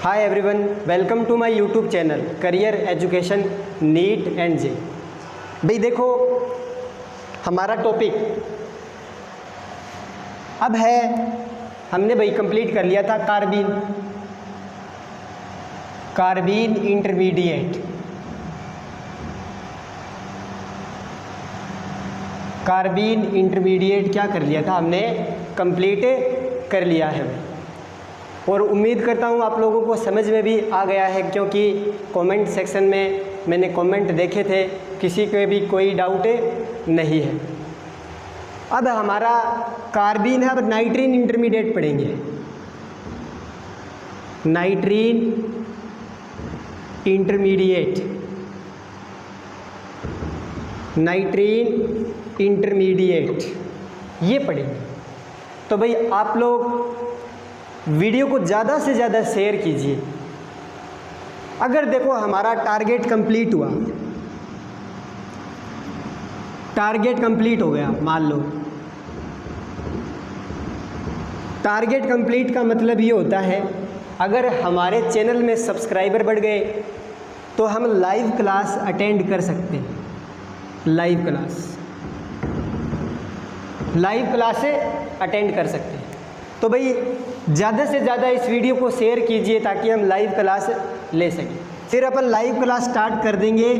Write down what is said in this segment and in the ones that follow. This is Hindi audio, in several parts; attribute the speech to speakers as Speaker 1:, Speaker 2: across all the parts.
Speaker 1: Hi everyone, welcome to my YouTube channel career education NEET and JEE. भाई देखो, हमारा टॉपिक अब है, हमने भाई कंप्लीट कर लिया था कार्बीन इंटरमीडिएट। कार्बीन इंटरमीडिएट क्या कर लिया था हमने, कंप्लीट कर लिया है भाई। और उम्मीद करता हूँ आप लोगों को समझ में भी आ गया है, क्योंकि कमेंट सेक्शन में मैंने कमेंट देखे थे, किसी को भी कोई डाउट नहीं है। अब हमारा कार्बीन है, अब नाइट्रीन इंटरमीडिएट पढ़ेंगे। नाइट्रीन इंटरमीडिएट, नाइट्रीन इंटरमीडिएट ये पढ़ेंगे। तो भाई आप लोग वीडियो को ज़्यादा से ज़्यादा शेयर कीजिए। अगर देखो हमारा टारगेट कंप्लीट हुआ, टारगेट कंप्लीट हो गया, मान लो टारगेट कंप्लीट का मतलब ये होता है, अगर हमारे चैनल में सब्सक्राइबर बढ़ गए तो हम लाइव क्लास अटेंड कर सकते हैं। लाइव क्लास से अटेंड कर सकते हैं। तो भाई ज़्यादा से ज़्यादा इस वीडियो को शेयर कीजिए ताकि हम लाइव क्लास ले सकें। फिर अपन लाइव क्लास स्टार्ट कर देंगे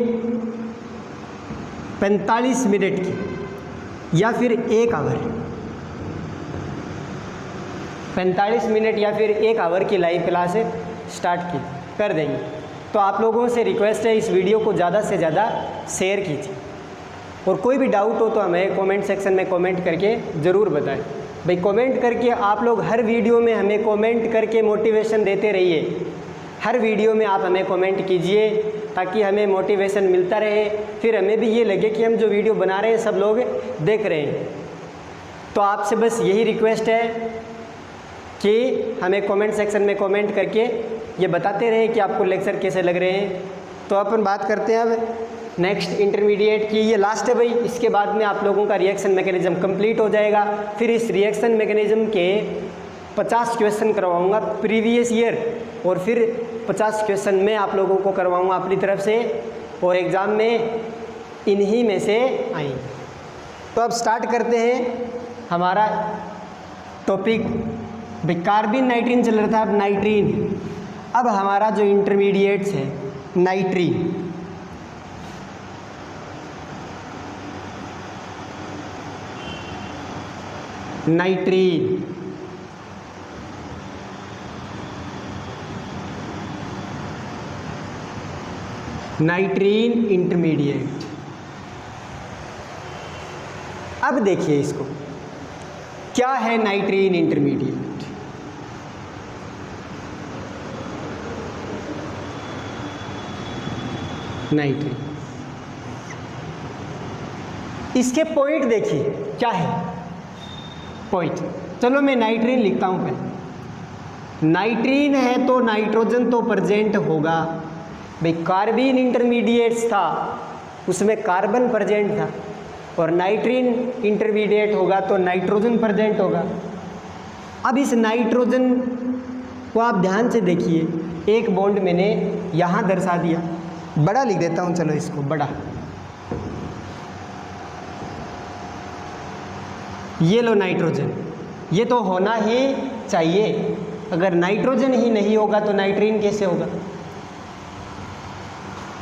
Speaker 1: 45 मिनट की या फिर 1 आवर। 45 मिनट या फिर 1 आवर की लाइव क्लास स्टार्ट कर देंगे। तो आप लोगों से रिक्वेस्ट है, इस वीडियो को ज़्यादा से ज़्यादा शेयर कीजिए। और कोई भी डाउट हो तो हमें कमेंट सेक्शन में कमेंट करके ज़रूर बताएं। भाई कमेंट करके आप लोग हर वीडियो में हमें कमेंट करके मोटिवेशन देते रहिए। हर वीडियो में आप हमें कमेंट कीजिए ताकि हमें मोटिवेशन मिलता रहे, फिर हमें भी ये लगे कि हम जो वीडियो बना रहे हैं सब लोग देख रहे हैं। तो आपसे बस यही रिक्वेस्ट है कि हमें कमेंट सेक्शन में कमेंट करके ये बताते रहे कि आपको लेक्चर कैसे लग रहे हैं। तो अपन बात करते हैं अब नेक्स्ट इंटरमीडिएट की। ये लास्ट है भाई, इसके बाद में आप लोगों का रिएक्शन मैकेनिज्म कंप्लीट हो जाएगा। फिर इस रिएक्शन मैकेनिज्म के 50 क्वेश्चन करवाऊंगा प्रीवियस ईयर, और फिर 50 क्वेश्चन मैं आप लोगों को करवाऊंगा अपनी तरफ से, और एग्ज़ाम में इन्हीं में से आएंगे। तो अब स्टार्ट करते हैं हमारा टॉपिक। भाई कार्बन नाइट्रीन चल रहा था, अब नाइट्रीन। अब हमारा जो इंटरमीडिएट्स है नाइट्रीन, नाइट्रीन नाइट्रीन इंटरमीडिएट। अब देखिए इसको, क्या है नाइट्रीन इंटरमीडिएट। नाइट्रीन, इसके पॉइंट देखिए क्या है पॉइंट। चलो मैं नाइट्रीन लिखता हूं पहले। नाइट्रीन है तो नाइट्रोजन तो प्रेजेंट होगा। भाई कार्बन इंटरमीडिएट्स था, उसमें कार्बन प्रेजेंट था, और नाइट्रीन इंटरमीडिएट होगा तो नाइट्रोजन प्रेजेंट होगा। अब इस नाइट्रोजन को आप ध्यान से देखिए, एक बॉन्ड मैंने यहां दर्शा दिया, बड़ा लिख देता हूं, चलो इसको बड़ा। ये लो नाइट्रोजन, ये तो होना ही चाहिए। अगर नाइट्रोजन ही नहीं होगा तो नाइट्रीन कैसे होगा।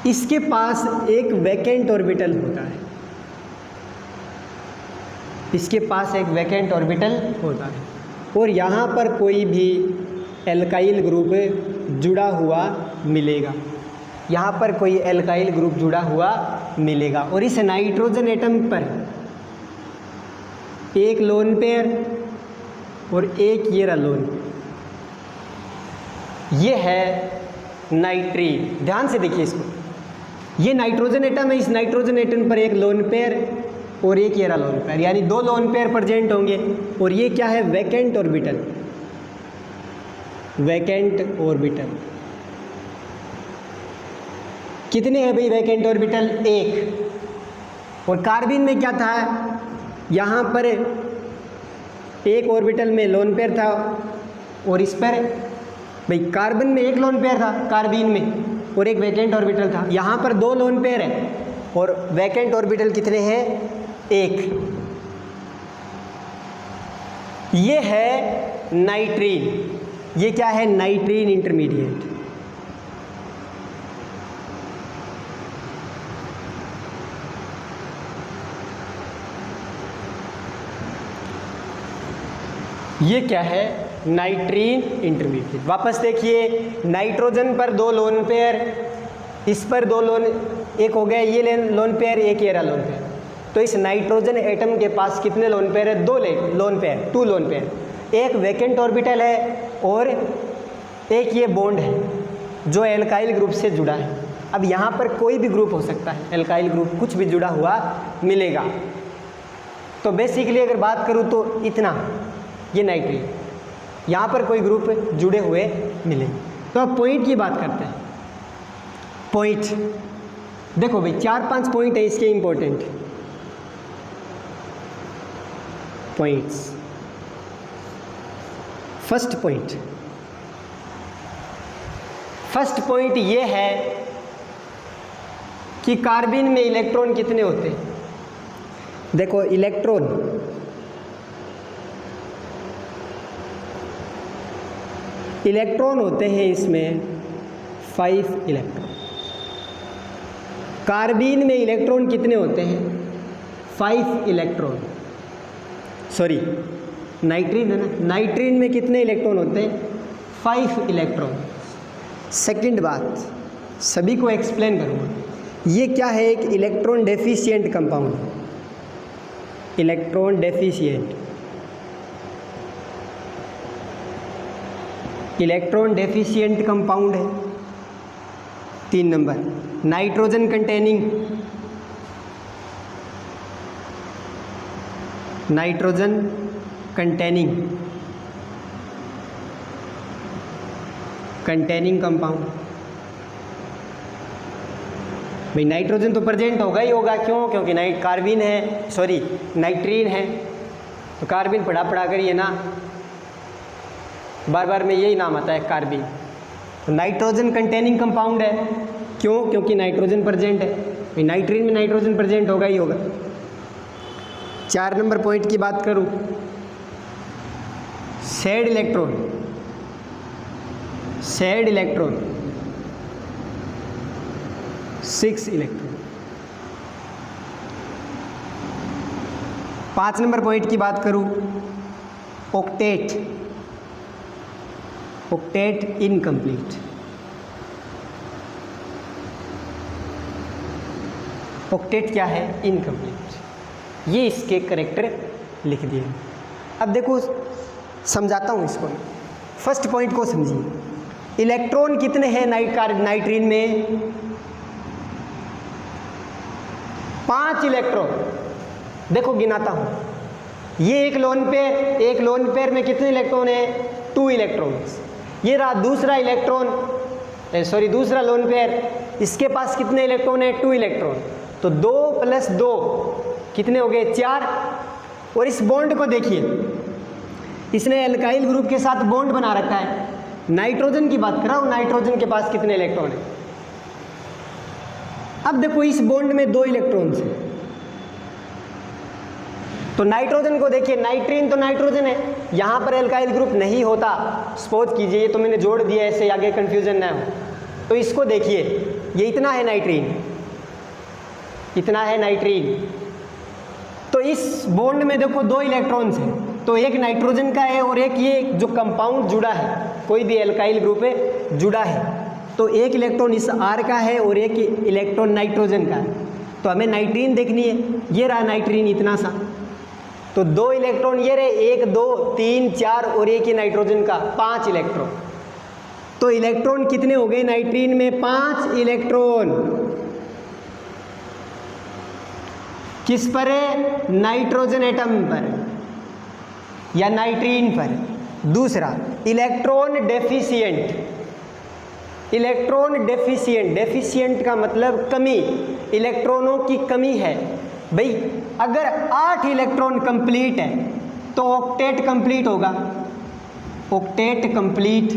Speaker 1: इसके पास एक वैकेंट ऑर्बिटल होता है, इसके पास एक वैकेंट ऑर्बिटल होता है, और यहाँ पर कोई भी एल्काइल ग्रुप जुड़ा हुआ मिलेगा। यहाँ पर कोई एल्काइल ग्रुप जुड़ा हुआ मिलेगा, और इस नाइट्रोजन एटम पर एक लोन पेयर और एक ये रहा लोन पेयर। ये है नाइट्रीन। ध्यान से देखिए इसको, ये नाइट्रोजन एटम है, इस नाइट्रोजन एटम पर एक लोन पेयर और एक ये रहा लोन पेयर, यानी 2 लोन पेयर प्रेजेंट होंगे। और ये क्या है, वैकेंट ऑर्बिटल। वैकेंट ऑर्बिटल कितने हैं भाई वैकेंट ऑर्बिटल? 1। और कार्बन में क्या था, यहाँ पर एक ऑर्बिटल में लोन पेयर था और इस पर भाई कार्बन में एक लोन पेयर था कार्बीन में, और एक वैकेंट ऑर्बिटल था। यहाँ पर 2 लोन पेयर है और वैकेंट ऑर्बिटल कितने हैं? 1। ये है नाइट्रीन, ये क्या है? नाइट्रीन इंटरमीडिएट। ये क्या है? नाइट्रीन इंटरमीडिएट। वापस देखिए, नाइट्रोजन पर 2 लोन पेयर, इस पर 2 लोन, एक हो गया ये लोन पेयर, एक ये रहा लोन पेयर। तो इस नाइट्रोजन एटम के पास कितने लोन पेयर है? 2 लोन पेयर, 2 लोन पेयर। एक वैकेंट ऑर्बिटल है और एक ये बॉन्ड है जो एल्काइल ग्रुप से जुड़ा है। अब यहाँ पर कोई भी ग्रुप हो सकता है, एल्काइल ग्रुप कुछ भी जुड़ा हुआ मिलेगा। तो बेसिकली अगर बात करूँ तो इतना, ये नाइट्रीन, यहाँ पर कोई ग्रुप जुड़े हुए मिलेंगे। तो अब पॉइंट की बात करते हैं। पॉइंट देखो भाई, 4-5 पॉइंट है इसके इंपॉर्टेंट पॉइंट्स। फर्स्ट पॉइंट ये है कि कार्बन में इलेक्ट्रॉन कितने होते हैं। देखो इलेक्ट्रॉन होते हैं इसमें 5 इलेक्ट्रॉन। कार्बीन में इलेक्ट्रॉन कितने होते हैं? 5 इलेक्ट्रॉन। सॉरी, नाइट्रीन है ना, नाइट्रीन में कितने इलेक्ट्रॉन होते हैं? 5 इलेक्ट्रॉन। सेकंड बात, सभी को एक्सप्लेन करूँगा, ये क्या है? एक electron deficient compound. Electron deficient compound है। 3 नंबर, नाइट्रोजन कंटेनिंग कंपाउंड। भाई नाइट्रोजन तो प्रेजेंट होगा ही होगा, क्यों? क्योंकि कार्बन है, सॉरी नाइट्रीन है, तो कार्बन पढ़ा कर ये ना बार बार में यही नाम आता है कार्बन। तो नाइट्रोजन कंटेनिंग कंपाउंड है, क्यों? क्योंकि नाइट्रोजन प्रेजेंट है। भाई नाइट्रीन में नाइट्रोजन प्रेजेंट होगा ही होगा। 4 नंबर पॉइंट की बात करूं, shared electron 6 electron. 5 number point की बात करूं, ऑक्टेट इनकम्प्लीट। ऑक्टेट क्या है? इनकम्प्लीट। ये इसके करेक्टर लिख दिए। अब देखो समझाता हूँ इसको। फर्स्ट पॉइंट को समझिए, इलेक्ट्रॉन कितने हैं नाइट्रीन में? 5 इलेक्ट्रॉन। देखो गिनाता हूँ, ये एक लोन पेयर में कितने इलेक्ट्रॉन है? 2 इलेक्ट्रॉन्स। ये रहा दूसरा दूसरा लोन पेयर, इसके पास कितने इलेक्ट्रॉन है? 2 इलेक्ट्रॉन। तो 2 + 2 कितने हो गए? 4। और इस बॉन्ड को देखिए, इसने एल्काइल ग्रुप के साथ बॉन्ड बना रखा है। नाइट्रोजन की बात कर रहा हूँ, नाइट्रोजन के पास कितने इलेक्ट्रॉन है? अब देखो इस बॉन्ड में 2 इलेक्ट्रॉन्स हैं, तो नाइट्रोजन को देखिए, नाइट्रीन तो नाइट्रोजन है, यहाँ पर एल्काइल ग्रुप नहीं होता। सपोज कीजिए, ये तो मैंने जोड़ दिया ऐसे आगे कंफ्यूजन ना हो। तो इसको देखिए, ये इतना है नाइट्रीन, तो इस बॉन्ड में देखो 2 इलेक्ट्रॉन्स हैं, तो एक नाइट्रोजन का है और एक ये जो कंपाउंड जुड़ा है, कोई भी एल्काइल ग्रुप है जुड़ा है, तो एक इलेक्ट्रॉन इस R का है और एक इलेक्ट्रॉन नाइट्रोजन का है। तो हमें नाइट्रीन देखनी है, ये रहा नाइट्रीन इतना सा, तो 2 इलेक्ट्रॉन ये रहे, 1 2 3 4 और एक ही नाइट्रोजन का 5 इलेक्ट्रॉन। तो इलेक्ट्रॉन कितने हो गए नाइट्रीन में? 5 इलेक्ट्रॉन। किस पर है? नाइट्रोजन एटम पर या नाइट्रीन पर। दूसरा, इलेक्ट्रॉन डेफिशिएंट का मतलब कमी, इलेक्ट्रॉनों की कमी है। भाई अगर 8 इलेक्ट्रॉन कंप्लीट है तो ऑक्टेट कंप्लीट होगा। ऑक्टेट कंप्लीट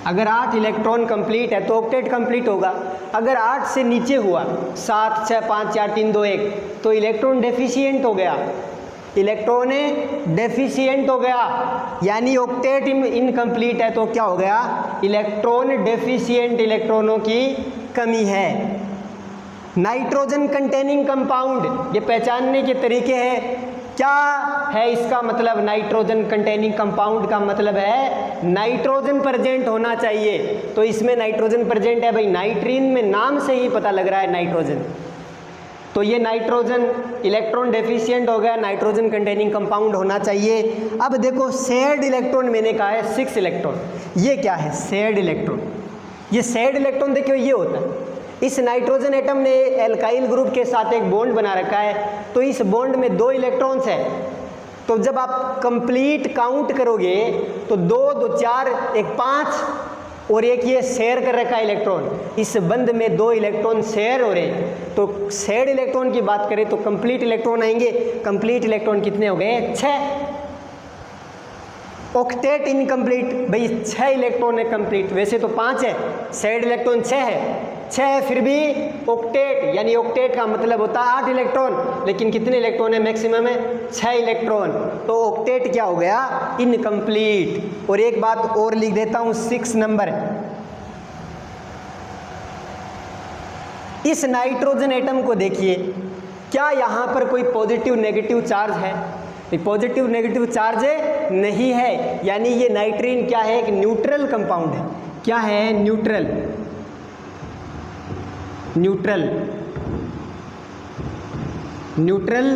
Speaker 1: अगर 8 इलेक्ट्रॉन कंप्लीट है तो ऑक्टेट कंप्लीट होगा। अगर 8 से नीचे हुआ 7 6 5 4 3 2 1 तो इलेक्ट्रॉन डेफिशिएंट हो गया, इलेक्ट्रॉन डेफिशिएंट हो गया, यानी ऑक्टेट इनकम्प्लीट है तो क्या हो गया, इलेक्ट्रॉन डेफिशिएंट, इलेक्ट्रॉनों की कमी है। नाइट्रोजन कंटेनिंग कंपाउंड, ये पहचानने के तरीके हैं। क्या है इसका मतलब? नाइट्रोजन कंटेनिंग कंपाउंड का मतलब है नाइट्रोजन प्रेजेंट होना चाहिए। तो इसमें नाइट्रोजन प्रेजेंट है भाई, नाइट्रीन में नाम से ही पता लग रहा है नाइट्रोजन। तो ये नाइट्रोजन इलेक्ट्रॉन डेफिशिएंट हो गया, नाइट्रोजन कंटेनिंग कंपाउंड होना चाहिए। अब देखो शेयर्ड इलेक्ट्रॉन मैंने कहा है 6 इलेक्ट्रॉन, ये क्या है? Shared electron. ये शेयर्ड इलेक्ट्रॉन देखिए ये होता है, इस नाइट्रोजन एटम ने एल्काइल ग्रुप के साथ एक बॉन्ड बना रखा है, तो इस बॉन्ड में 2 इलेक्ट्रॉन्स हैं। तो जब आप कंप्लीट काउंट करोगे तो 2 2 4 1 5 और एक ये शेयर कर रखा है इलेक्ट्रॉन, इस बंध में 2 इलेक्ट्रॉन शेयर हो रहे हैं। तो शेयर्ड इलेक्ट्रॉन की बात करें तो कंप्लीट इलेक्ट्रॉन आएंगे। कंप्लीट इलेक्ट्रॉन कितने हो गए? 6। ऑक्टेट इनकम्प्लीट, भाई 6 इलेक्ट्रॉन है कंप्लीट, वैसे तो 5 है, शेयर्ड इलेक्ट्रॉन 6 है, 6 है फिर भी ऑक्टेट, यानी ऑक्टेट का मतलब होता है 8 इलेक्ट्रॉन, लेकिन कितने इलेक्ट्रॉन है मैक्सिमम है? 6 इलेक्ट्रॉन। तो ऑक्टेट क्या हो गया? इनकम्प्लीट। और एक बात और लिख देता हूं, 6 नंबर, इस नाइट्रोजन एटम को देखिए, क्या यहां पर कोई पॉजिटिव नेगेटिव चार्ज है? पॉजिटिव नेगेटिव चार्ज नहीं है, यानी ये नाइट्रीन क्या है? एक न्यूट्रल कंपाउंड है। क्या है? Neutral. Neutral neutral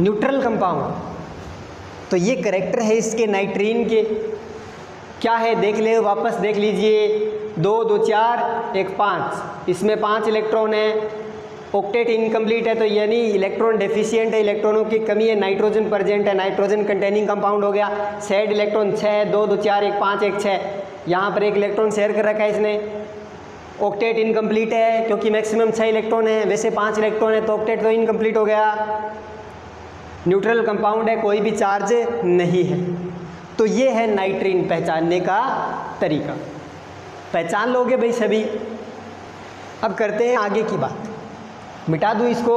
Speaker 1: neutral compound. तो ये करेक्टर है इसके नाइट्रीन के। क्या है देख ले, वापस देख लीजिए, 2 2 4 1 5, इसमें 5 इलेक्ट्रॉन है, ऑक्टेट इनकम्प्लीट है, तो यानी इलेक्ट्रॉन डेफिशिएंट है, इलेक्ट्रॉनों की कमी है, नाइट्रोजन प्रेजेंट है, नाइट्रोजन कंटेनिंग कंपाउंड हो गया। शेयर्ड इलेक्ट्रॉन 6 है, 2 2 4 1 5 1 6, यहाँ पर एक इलेक्ट्रॉन शेयर कर रखा है इसने। ऑक्टेट इनकम्प्लीट है क्योंकि मैक्सिमम 6 इलेक्ट्रॉन है, वैसे 5 इलेक्ट्रॉन है, तो ऑक्टेट तो इनकम्प्लीट हो गया। न्यूट्रल कंपाउंड है, कोई भी चार्ज नहीं है। तो ये है नाइट्रीन पहचानने का तरीका। पहचान लोगे भाई सभी। अब करते हैं आगे की बात। मिटा दूँ इसको,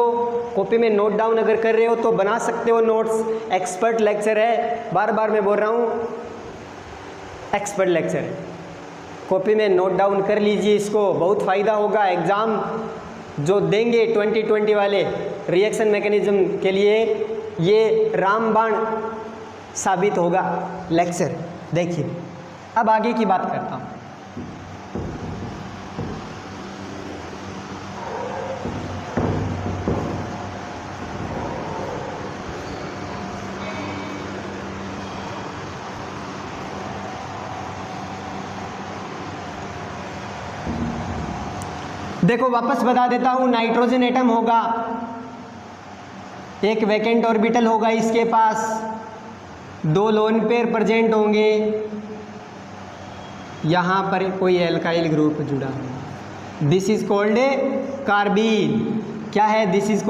Speaker 1: कॉपी में नोट डाउन अगर कर रहे हो तो बना सकते हो नोट्स। एक्सपर्ट लेक्चर है, बार बार मैं बोल रहा हूँ, एक्सपर्ट लेक्चर है। कॉपी में नोट डाउन कर लीजिए इसको, बहुत फ़ायदा होगा। एग्ज़ाम जो देंगे 2020 वाले रिएक्शन मैकेनिज्म के लिए, ये रामबाण साबित होगा लेक्चर। देखिए अब आगे की बात करता हूँ। देखो वापस बता देता हूँ, नाइट्रोजन एटम होगा, एक वैकेंट ऑर्बिटल होगा इसके पास, 2 लोन पेयर प्रेजेंट होंगे, यहाँ पर कोई एल्काइल ग्रुप जुड़ा है, this is called a carbene. क्या है? This is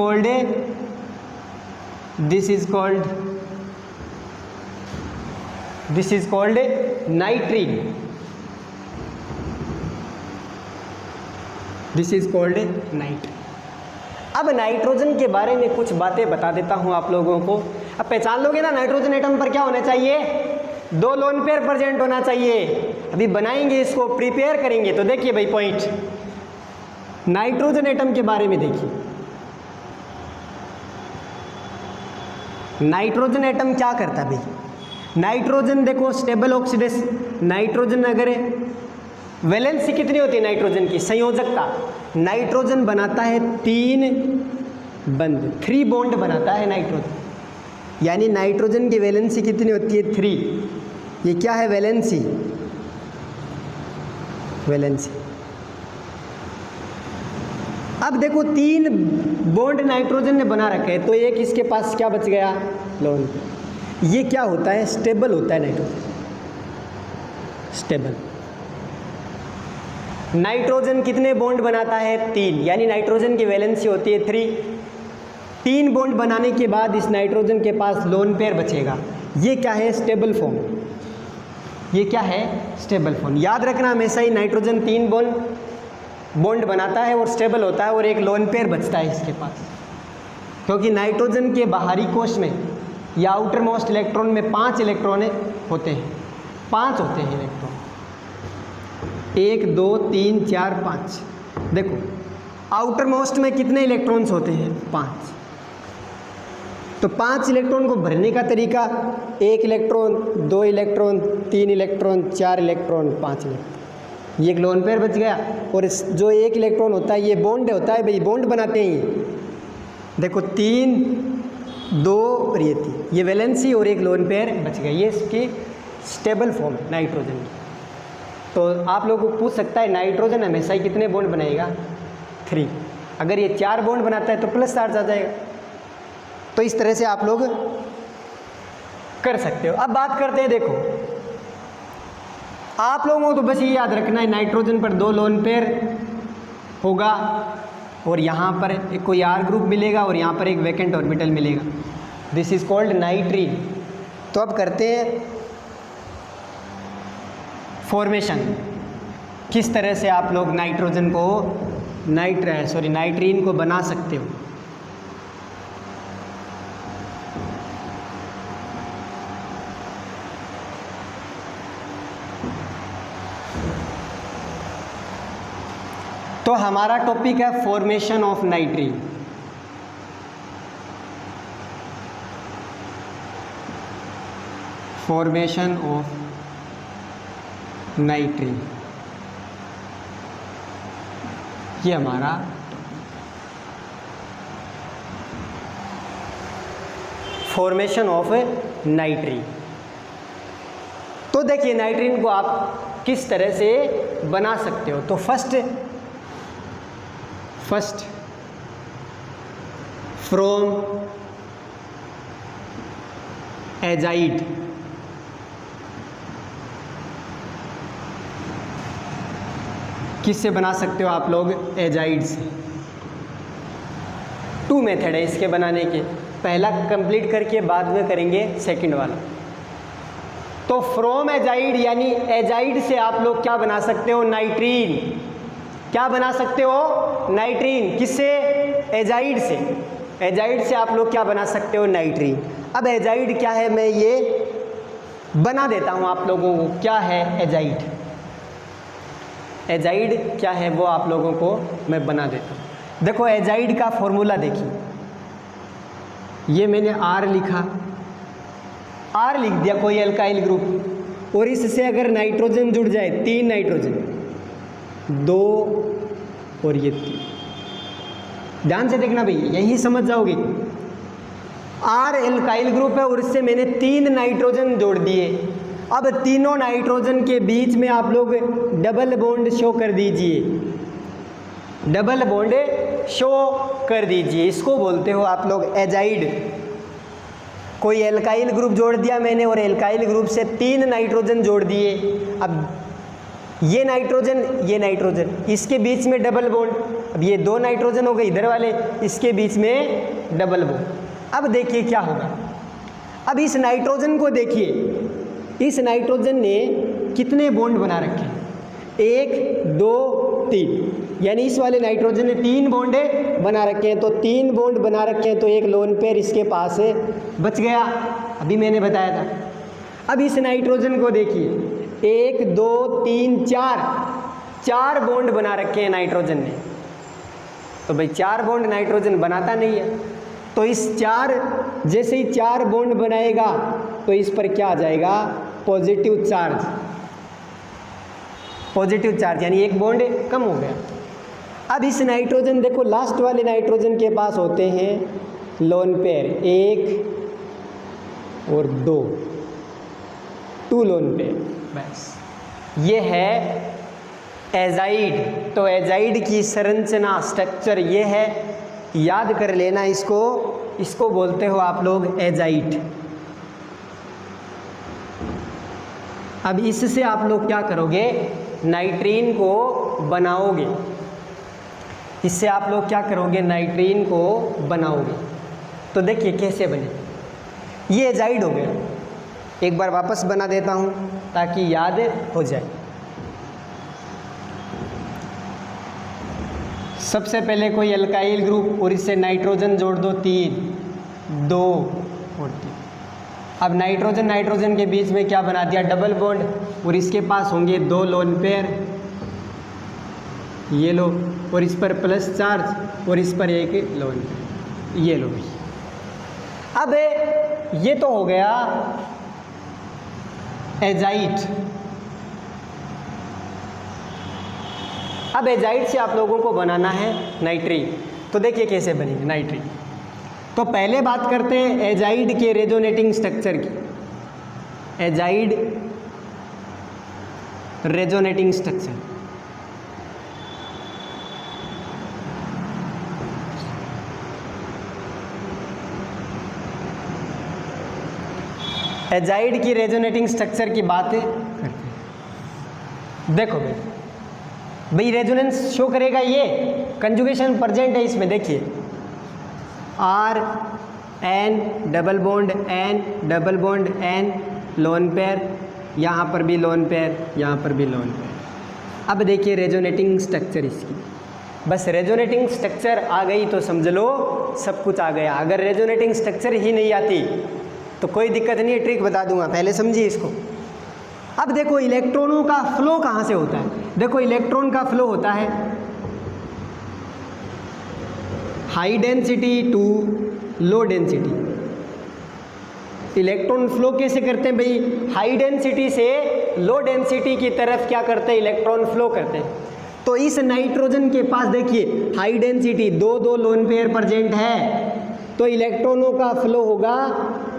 Speaker 1: called नाइट्रीन। This is called night. अब नाइट्रोजन के बारे में कुछ बातें बता देता हूं आप लोगों को। अब पहचान लोगे ना, नाइट्रोजन एटम पर क्या होना चाहिए? 2 लोन पेयर प्रेजेंट होना चाहिए। अभी बनाएंगे इसको, प्रिपेयर करेंगे। तो देखिए भाई पॉइंट, नाइट्रोजन एटम के बारे में देखिए। नाइट्रोजन एटम क्या करता है भाई? नाइट्रोजन देखो स्टेबल ऑक्सीडेशन, नाइट्रोजन अगर वैलेंसी कितनी होती है नाइट्रोजन की? संयोजकता। नाइट्रोजन बनाता है 3 बंध, 3 बॉन्ड बनाता है नाइट्रोजन, यानी नाइट्रोजन की वैलेंसी कितनी होती है? 3। ये क्या है? वैलेंसी। अब देखो 3 बॉन्ड नाइट्रोजन ने बना रखे हैं, तो एक इसके पास क्या बच गया? लोन। ये क्या होता है? स्टेबल होता है नाइट्रोजन, स्टेबल। नाइट्रोजन कितने बॉन्ड बनाता है? 3, यानी नाइट्रोजन की वैलेंसी होती है 3। 3 बॉन्ड बनाने के बाद इस नाइट्रोजन के पास लोन पेयर बचेगा। ये क्या है? Stable form. ये क्या है, स्टेबल फॉर्म। याद रखना हमेशा ही नाइट्रोजन 3 बॉन्ड बनाता है और स्टेबल होता है और एक लोन पेयर बचता है इसके पास, क्योंकि नाइट्रोजन के बाहरी कोश में या आउटर मोस्ट इलेक्ट्रॉन में 5 इलेक्ट्रॉन होते हैं, 5 होते हैं इलेक्ट्रॉन, 1 2 3 4 5। देखो आउटर मोस्ट में कितने इलेक्ट्रॉन्स होते हैं, 5। तो 5 इलेक्ट्रॉन को भरने का तरीका 1 electron, 2 electron, 3 electron, 4 electron, 5 electron, ये एक लोन पेयर बच गया। और जो 1 इलेक्ट्रॉन होता है ये बॉन्ड होता है भाई, बॉन्ड बनाते हैं ये। देखो 3 2 और ये 3, ये वैलेंसी और एक लोन पेयर बच गया। ये इसकी स्टेबल फॉर्म है नाइट्रोजन की। तो आप लोगों को पूछ सकता है नाइट्रोजन हमेशा ही कितने बॉन्ड बनाएगा, 3। अगर ये 4 बॉन्ड बनाता है तो प्लस चार्ज आ जाएगा। तो इस तरह से आप लोग कर सकते हो। अब बात करते हैं, देखो आप लोगों को तो बस ये याद रखना है नाइट्रोजन पर 2 लोन पेयर होगा और यहाँ पर एक कोई R ग्रुप मिलेगा और यहाँ पर एक वैकेंट ऑर्बिटल मिलेगा। This is called नाइट्रीन। तो अब करते हैं फॉर्मेशन, किस तरह से आप लोग नाइट्रोजन को नाइट्रीन को बना सकते हो। तो हमारा टॉपिक है फॉर्मेशन ऑफ नाइट्रीन। फॉर्मेशन ऑफ नाइट्रीन, ये हमारा फॉर्मेशन ऑफ नाइट्रीन। तो देखिए नाइट्रीन को आप किस तरह से बना सकते हो। तो फर्स्ट फ्रॉम एजाइड, किससे बना सकते हो आप लोग, एजाइड से। 2 मेथड है इसके बनाने के, पहला कंप्लीट करके बाद में करेंगे सेकंड वाला। तो फ्रॉम एजाइड यानी एजाइड से आप लोग क्या बना सकते हो, नाइट्रीन। क्या बना सकते हो, नाइट्रीन। किससे, एजाइड से। एजाइड से आप लोग क्या बना सकते हो, नाइट्रीन। अब एजाइड क्या है मैं ये बना देता हूँ आप लोगों को, क्या है एजाइड। एजाइड क्या है वो आप लोगों को मैं बना देता हूँ। देखो एजाइड का फॉर्मूला देखिए, ये मैंने R लिखा, R लिख दिया कोई एल्काइल ग्रुप, और इससे अगर नाइट्रोजन जुड़ जाए, 3 नाइट्रोजन, 2 और ये 3, ध्यान से देखना भाई, यही समझ जाओगे। R एल्काइल ग्रुप है और इससे मैंने 3 नाइट्रोजन जोड़ दिए। अब तीनों नाइट्रोजन के बीच में आप लोग डबल बॉन्ड शो कर दीजिए, डबल बॉन्ड शो कर दीजिए। इसको बोलते हो आप लोग एजाइड। कोई एल्काइल ग्रुप जोड़ दिया मैंने और एल्काइल ग्रुप से 3 नाइट्रोजन जोड़ दिए। अब ये नाइट्रोजन इसके बीच में डबल बॉन्ड, अब ये 2 नाइट्रोजन हो गए इधर वाले, इसके बीच में डबल बॉन्ड। अब देखिए क्या होगा। अब इस नाइट्रोजन को देखिए, इस नाइट्रोजन ने कितने बॉन्ड बना रखे हैं, 1 2 3, यानी इस वाले नाइट्रोजन ने 3 बॉन्ड बना रखे हैं। तो 3 बॉन्ड बना रखे हैं तो एक लोन पेयर इसके पास बच गया, अभी मैंने बताया था। अब इस नाइट्रोजन को देखिए, 1 2 3 4 बॉन्ड बना रखे हैं नाइट्रोजन ने। तो भाई 4 बॉन्ड नाइट्रोजन बनाता नहीं है, तो इस 4 जैसे ही 4 बॉन्ड बनाएगा तो इस पर क्या आ जाएगा, पॉजिटिव चार्ज। पॉजिटिव चार्ज यानी एक बॉन्ड कम हो गया। अब इस नाइट्रोजन देखो, लास्ट वाले नाइट्रोजन के पास होते हैं लोन पेयर 1 और 2 लोन पेयर, बस ये है एजाइड। तो एजाइड की संरचना, स्ट्रक्चर ये है, याद कर लेना इसको बोलते हो आप लोग एजाइड। अब इससे आप लोग क्या करोगे, नाइट्रीन को बनाओगे। इससे आप लोग क्या करोगे, नाइट्रीन को बनाओगे। तो देखिए कैसे बने, ये एजाइड हो गया। एक बार वापस बना देता हूँ ताकि याद हो जाए। सबसे पहले कोई अल्काइल ग्रुप और इससे नाइट्रोजन जोड़ दो, 3 2 और 3। अब नाइट्रोजन नाइट्रोजन के बीच में क्या बना दिया, डबल बॉन्ड, और इसके पास होंगे 2 लोन पेयर, ये लो, और इस पर प्लस चार्ज और इस पर एक लोन पेयर, ये लो भी। अब ये तो हो गया एजाइड। अब एजाइड से आप लोगों को बनाना है नाइट्रेट। तो देखिए कैसे बनेगी नाइट्रेट। तो पहले बात करते हैं एजाइड के रेजोनेटिंग स्ट्रक्चर की। एजाइड रेजोनेटिंग स्ट्रक्चर, एजाइड की रेजोनेटिंग स्ट्रक्चर की बात करते हैं। देखो भाई रेजोनेंस शो करेगा, ये कंजुगेशन प्रेजेंट है इसमें। देखिए R N double bond N double bond N lone pair, यहाँ पर भी लोन पेयर, यहाँ पर भी लोन पेयर। अब देखिए रेजोनेटिंग स्ट्रक्चर इसकी, बस रेजोनेटिंग स्ट्रक्चर आ गई तो समझ लो सब कुछ आ गया। अगर रेजोनेटिंग स्ट्रक्चर ही नहीं आती तो कोई दिक्कत नहीं है, ट्रिक बता दूंगा, पहले समझिए इसको। अब देखो इलेक्ट्रॉनों का फ्लो कहाँ से होता है। देखो इलेक्ट्रॉन का फ्लो होता है high density to low density. Electron flow कैसे करते हैं भाई, हाई डेंसिटी से लो डेंसिटी की तरफ क्या करते हैं, इलेक्ट्रॉन फ्लो करते हैं। तो इस नाइट्रोजन के पास देखिए high density 2 lone pair present है, तो इलेक्ट्रॉनों का फ्लो होगा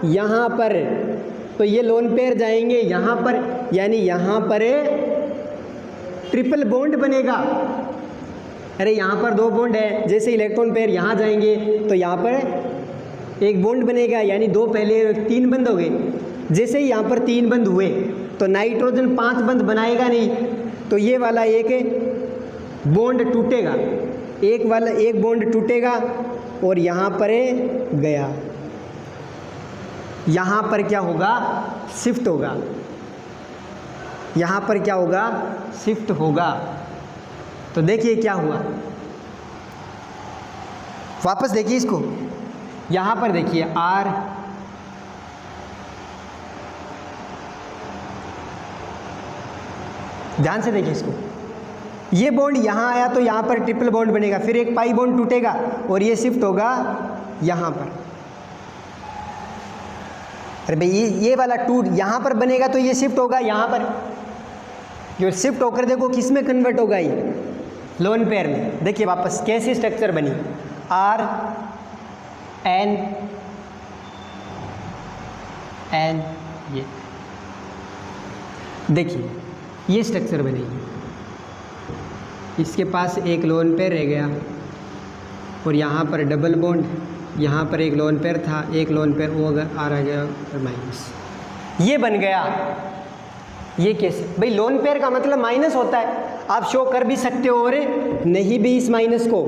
Speaker 1: यहाँ पर, तो ये लोन पेयर जाएंगे यहाँ पर, यानी यहाँ पर ट्रिपल बॉन्ड बनेगा। अरे यहाँ पर 2 बॉन्ड है, जैसे इलेक्ट्रॉन पेयर यहाँ जाएंगे तो यहाँ पर एक बॉन्ड बनेगा, यानी 2 पहले 3 बंद हो गए। जैसे ही यहाँ पर 3 बंद हुए तो नाइट्रोजन 5 बंद बनाएगा नहीं, तो ये वाला एक बॉन्ड टूटेगा, एक बॉन्ड टूटेगा और यहाँ पर गया, यहाँ पर क्या होगा, शिफ्ट होगा, यहाँ पर क्या होगा, शिफ्ट होगा। तो देखिए क्या हुआ, वापस देखिए इसको, यहाँ पर देखिए R ध्यान से देखिए इसको, ये बॉन्ड यहाँ आया तो यहाँ पर ट्रिपल बॉन्ड बनेगा, फिर एक पाई बॉन्ड टूटेगा और ये शिफ्ट होगा यहाँ पर। अरे भाई ये वाला टूट यहाँ पर बनेगा तो ये शिफ्ट होगा यहाँ पर, जो शिफ्ट होकर देखो किस में कन्वर्ट होगा, ये लोन पेयर में। देखिए वापस कैसी स्ट्रक्चर बनी, R N N, ये देखिए ये स्ट्रक्चर बनेगी। इसके पास एक लोन पेयर रह गया और यहाँ पर डबल बॉन्ड, यहाँ पर एक लोन पेयर था, एक लोन पेयर वो अगर आ गया और माइनस, ये बन गया। ये कैसे भाई, लोन पेयर का मतलब माइनस होता है, आप शो कर भी सकते हो और नहीं भी इस माइनस को।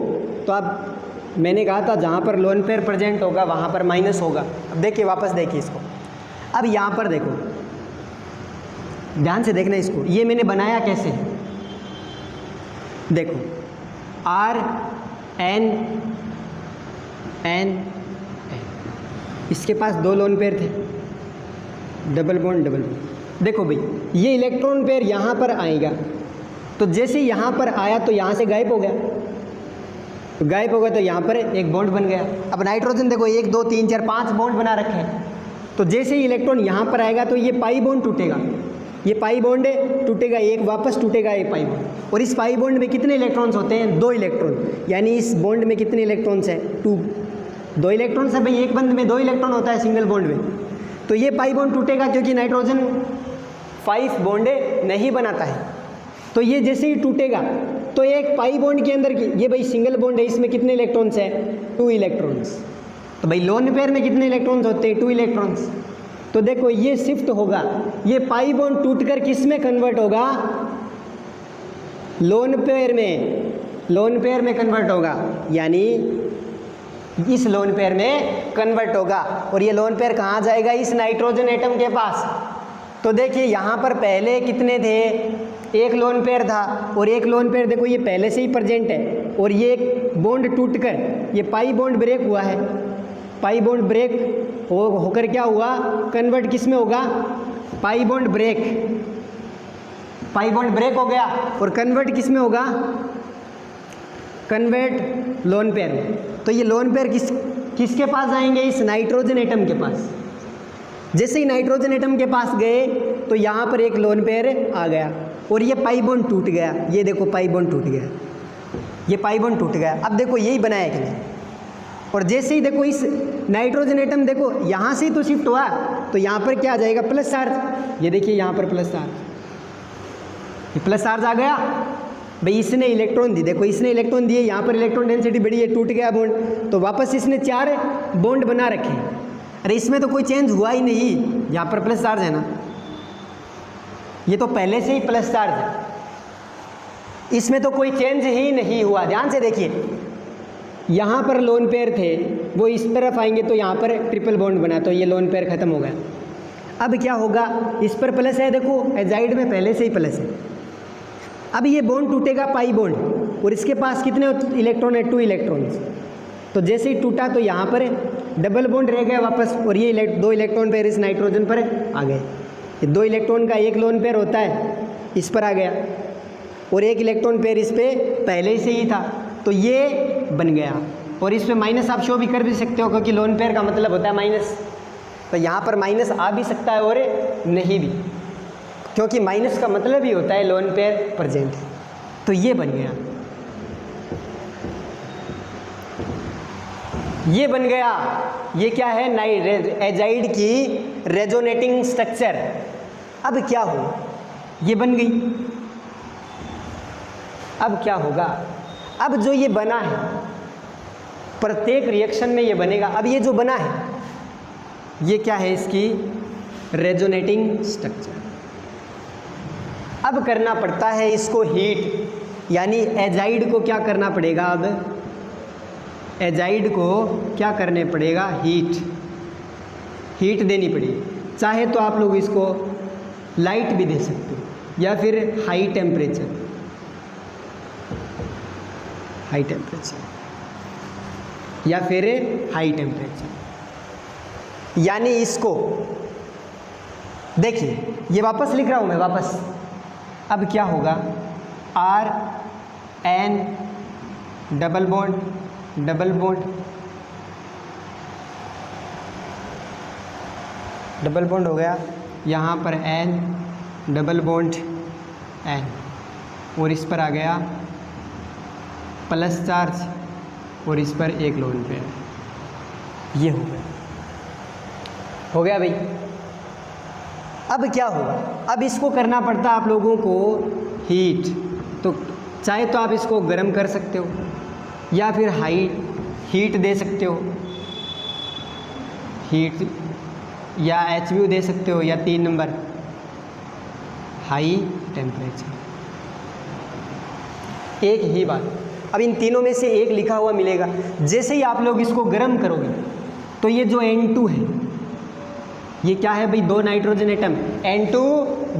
Speaker 1: तो आप, मैंने कहा था जहाँ पर लोन पेयर प्रेजेंट होगा वहाँ पर माइनस होगा। अब देखिए वापस देखिए इसको, अब यहाँ पर देखो, ध्यान से देखना इसको, ये मैंने बनाया कैसे, देखो R N N N, इसके पास 2 लोन पेयर थे, डबल बॉन्ड डबल बॉन्ड। देखो भाई ये इलेक्ट्रॉन पेयर यहाँ पर आएगा, तो जैसे यहाँ पर आया तो यहाँ से गायब हो गया, तो गायब हो गया तो यहाँ पर एक बॉन्ड बन गया। अब नाइट्रोजन देखो 1 2 3 4 5 बॉन्ड बना रखे हैं, तो जैसे ही इलेक्ट्रॉन यहाँ पर आएगा तो ये पाई बॉन्ड टूटेगा, ये पाई बॉन्ड टूटेगा, एक वापस टूटेगा एक पाई बॉन्ड। और इस पाई बॉन्ड में कितने इलेक्ट्रॉन्स होते हैं, 2 इलेक्ट्रॉन, यानी इस बॉन्ड में कितने इलेक्ट्रॉन्स हैं, 2 इलेक्ट्रॉन्स है भाई, एक बंद में 2 इलेक्ट्रॉन होता है सिंगल बॉन्ड में। तो ये पाई बॉन्ड टूटेगा क्योंकि नाइट्रोजन 5 बॉन्ड नहीं बनाता है, तो ये जैसे ही टूटेगा तो एक पाई बॉन्ड के अंदर की, ये भाई सिंगल बॉन्ड है, इसमें कितने इलेक्ट्रॉन्स हैं, 2 इलेक्ट्रॉन्स। तो भाई लोन पेयर में कितने इलेक्ट्रॉन्स होते हैं, 2 इलेक्ट्रॉन्स। तो देखो ये शिफ्ट होगा, ये पाई बॉन्ड टूटकर किस में कन्वर्ट होगा, लोन पेयर में, लोन पेयर में कन्वर्ट होगा, यानी इस लोन पेयर में कन्वर्ट होगा और ये लोन पेयर कहाँ जाएगा, इस नाइट्रोजन एटम के पास। तो देखिए यहाँ पर पहले कितने थे, एक लोन पेयर था और एक लोन पेयर देखो ये पहले से ही प्रेजेंट है और ये एक बॉन्ड टूटकर ये पाई बॉन्ड ब्रेक हुआ है, पाई बॉन्ड ब्रेक होकर क्या हुआ, कन्वर्ट किस में होगा, pi bond break, pi bond break हो गया और कन्वर्ट किस में होगा, कन्वर्ट लोन पेयर में। तो ये लोन पेयर किसके पास आएंगे, इस नाइट्रोजन एटम के पास। जैसे ही नाइट्रोजन एटम के पास गए तो यहाँ पर एक लोन पेयर आ गया और ये पाई बॉन्ड टूट गया, ये देखो पाई बॉन्ड टूट गया, ये पाई बॉन्ड टूट गया। अब देखो यही बनाया कि नहीं, और जैसे ही देखो इस नाइट्रोजन एटम देखो यहाँ से ही तो शिफ्ट हुआ तो यहाँ पर क्या आ जाएगा, प्लस चार्ज। ये देखिए यहाँ पर प्लस चार्ज, ये प्लस चार्ज आ गया भाई, इसने इलेक्ट्रॉन दी, देखो इसने इलेक्ट्रॉन दिए, यहाँ पर इलेक्ट्रॉन डेंसिटी बढ़ी है, टूट गया बॉन्ड, तो वापस इसने 4 बॉन्ड बना रखे। अरे इसमें तो कोई चेंज हुआ ही नहीं, यहाँ पर प्लस चार्ज है ना, ये तो पहले से ही प्लस चार्ज है, इसमें तो कोई चेंज ही नहीं हुआ। ध्यान से देखिए, यहाँ पर लोन पेयर थे, वो इस तरफ आएंगे तो यहाँ पर ट्रिपल बॉन्ड बना, तो ये लोन पेयर खत्म हो गया। अब क्या होगा, इस पर प्लस है, देखो एजाइड में पहले से ही प्लस है। अब ये बॉन्ड टूटेगा पाई बॉन्ड और इसके पास कितने इलेक्ट्रॉन है, 2 इलेक्ट्रॉन्स। तो जैसे ही टूटा तो यहाँ पर डबल बॉन्ड रह गया वापस और ये 2 इलेक्ट्रॉन पेयर इस नाइट्रोजन पर आ गए। ये 2 इलेक्ट्रॉन का एक लोन पेयर होता है, इस पर आ गया और एक इलेक्ट्रॉन पेयर इस पे पहले से ही था, तो ये बन गया। और इस पे माइनस आप शो भी कर भी सकते हो क्योंकि लोन पेयर का मतलब होता है माइनस, तो यहाँ पर माइनस आ भी सकता है और नहीं भी, क्योंकि माइनस का मतलब ही होता है लोन पेयर प्रेजेंट है। तो ये बन गया, ये बन गया, ये क्या है, एजाइड की रेजोनेटिंग स्ट्रक्चर। अब क्या हो, ये बन गई। अब क्या होगा, अब जो ये बना है प्रत्येक रिएक्शन में ये बनेगा। अब ये जो बना है ये क्या है, इसकी रेजोनेटिंग स्ट्रक्चर। अब करना पड़ता है इसको हीट, यानी एजाइड को क्या करना पड़ेगा, अब एजाइड को क्या करने पड़ेगा, हीट देनी पड़ेगी। चाहे तो आप लोग इसको लाइट भी दे सकते हो या फिर हाई टेम्परेचर, या फिर हाई टेम्परेचर। यानी इसको देखिए, ये वापस लिख रहा हूँ मैं वापस। अब क्या होगा, RN double bond double bond double bond हो गया, यहाँ पर N डबल बॉन्ड N और इस पर आ गया प्लस चार्ज और इस पर एक लोन पेयर। ये हो गया भाई। अब क्या होगा, अब इसको करना पड़ता है आप लोगों को हीट। तो चाहे तो आप इसको गर्म कर सकते हो या फिर हाई हीट दे सकते हो, हीट या HBU दे सकते हो, या 3 नंबर हाई टेम्परेचर। एक ही बात, अब इन तीनों में से एक लिखा हुआ मिलेगा। जैसे ही आप लोग इसको गर्म करोगे तो ये जो N2 है, ये क्या है भाई, 2 नाइट्रोजन एटम, N2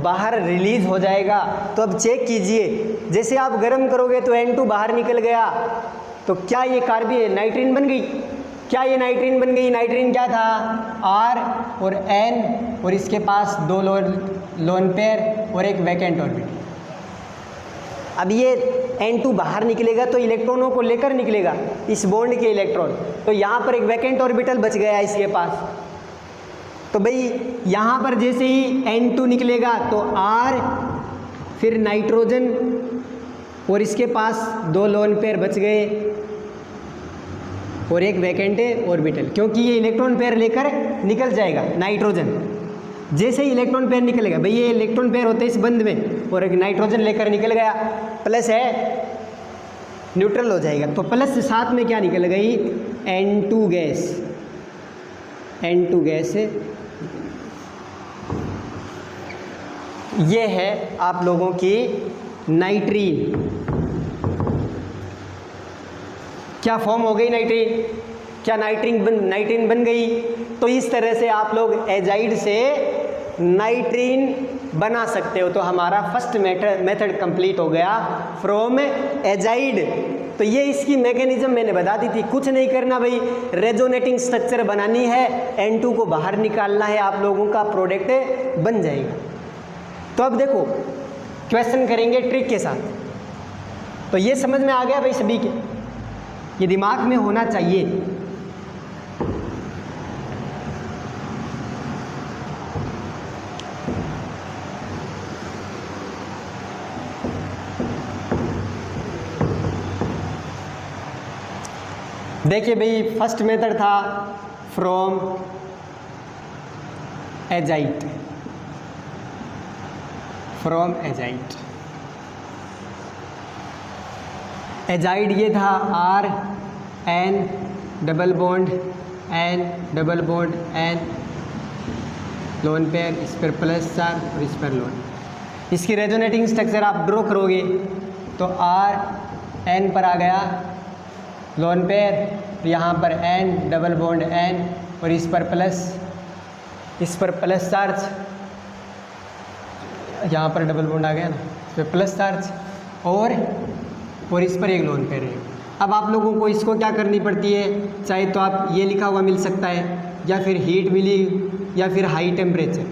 Speaker 1: बाहर रिलीज हो जाएगा। तो अब चेक कीजिए, जैसे आप गर्म करोगे तो N2 बाहर निकल गया, तो क्या ये नाइट्रीन बन गई, क्या ये नाइट्रीन बन गई। नाइट्रीन क्या था, R और N और इसके पास 2 लोन पेयर और एक वैकेंट ऑर्बिटल। अब ये N2 बाहर निकलेगा तो इलेक्ट्रॉनों को लेकर निकलेगा, इस बॉन्ड के इलेक्ट्रॉन, तो यहाँ पर एक वैकेंट ऑर्बिटल बच गया इसके पास। तो भाई यहाँ पर जैसे ही N2 निकलेगा तो R फिर नाइट्रोजन और इसके पास 2 लोन पेयर बच गए और एक वैकेंट ऑर्बिटल, क्योंकि ये इलेक्ट्रॉन पेयर लेकर निकल जाएगा नाइट्रोजन। जैसे ही इलेक्ट्रॉन पेयर निकलेगा, भाई ये इलेक्ट्रॉन पेयर होते हैं इस बंद में और एक नाइट्रोजन लेकर निकल गया, प्लस है न्यूट्रल हो जाएगा, तो प्लस से साथ में क्या निकल गई, N2 गैस। N2 गैस ये है आप लोगों की नाइट्रीन। क्या फॉर्म हो गई नाइट्रीन, क्या नाइट्रीन बन गई। तो इस तरह से आप लोग एजाइड से नाइट्रीन बना सकते हो। तो हमारा फर्स्ट मेथड कंप्लीट हो गया फ्रॉम एजाइड। तो ये इसकी मैकेनिज्म मैंने बता दी थी, कुछ नहीं करना भाई, रेजोनेटिंग स्ट्रक्चर बनानी है, N2 को बाहर निकालना है, आप लोगों का प्रोडक्ट बन जाएगा। तो अब देखो क्वेश्चन करेंगे ट्रिक के साथ। तो ये समझ में आ गया भाई सभी के, ये दिमाग में होना चाहिए। देखिए भाई फर्स्ट मेथड था from azide, from azide. Azide ये था RN double bond N lone pair, इस पर प्लस चार्ज और इस पर लोन। इसकी रेजोनेटिंग स्ट्रक्चर आप ड्रॉ करोगे तो RN पर आ गया लोन पेयर, यहाँ पर N डबल बॉन्ड N और इस पर प्लस चार्ज, यहाँ पर डबल बॉन्ड आ गया ना, इस पर प्लस चार्ज और इस पर एक लोन पेयर है। अब आप लोगों को इसको क्या करनी पड़ती है, चाहे तो आप ये लिखा हुआ मिल सकता है या फिर हीट मिली या फिर हाई टेम्परेचर।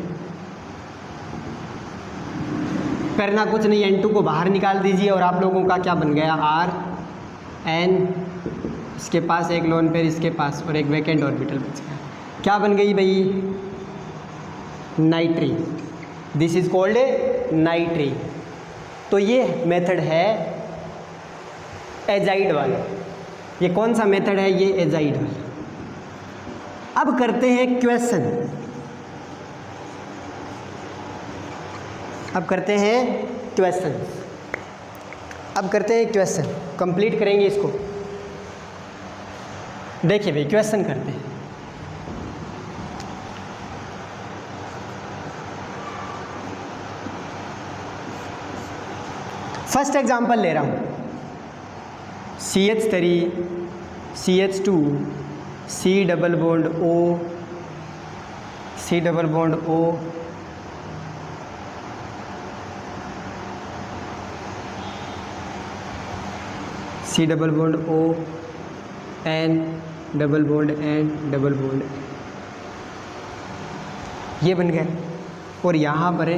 Speaker 1: करना कुछ नहीं, N2 को बाहर निकाल दीजिए और आप लोगों का क्या बन गया RN, इसके पास एक लोन पेयर, इसके पास, और एक वैकेंट ऑर्बिटल बच गया। क्या बन गई भाई, नाइट्री। दिस इज कॉल्ड नाइट्री। तो ये मेथड है एजाइड वाला। ये कौन सा मेथड है, ये एजाइड वाला। अब करते हैं क्वेश्चन, अब करते हैं क्वेश्चन, कंप्लीट करेंगे इसको। देखिए भाई क्वेश्चन करते हैं। फर्स्ट एग्जांपल ले रहा हूँ, CH3 CH2 C double bond O C double bond O C double bond O N double bond N double bond, ये बन गया। और यहाँ पर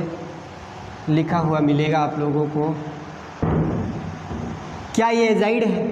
Speaker 1: लिखा हुआ मिलेगा आप लोगों को, क्या ये एजाइड है?